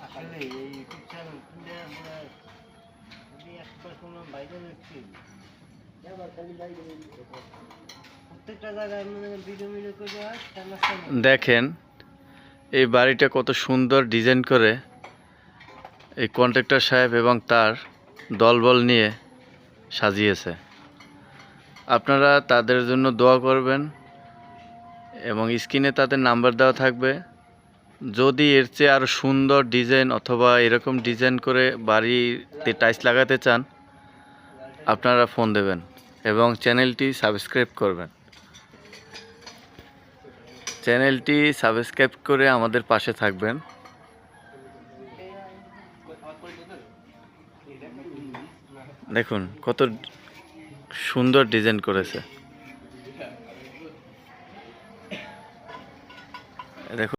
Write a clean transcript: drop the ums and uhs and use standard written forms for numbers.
আসলে এই YouTube channel আমরা যদি একবার কোনো বাইরে নিচ্ছি প্রত্যেকটা জায়গায় ভিডিও করে হয়। দেখেন এই বাড়িটা কত সুন্দর ডিজাইন করে এই কন্ট্রাক্টর সাহেব এবং তার দলবল নিয়ে সাজিয়েছে। আপনারা তাদের জন্য দোয়া করবেন এবং স্ক্রিনে তাদের নাম্বার দেওয়া থাকবে। যদি এর চেয়ে আরও সুন্দর ডিজাইন অথবা এরকম ডিজাইন করে বাড়িতে টাইলস লাগাতে চান আপনারা ফোন দেবেন এবং চ্যানেলটি সাবস্ক্রাইব করবেন। চ্যানেলটি সাবস্ক্রাইব করে আমাদের পাশে থাকবেন। দেখুন কত সুন্দর ডিজাইন করেছে। দেখুন।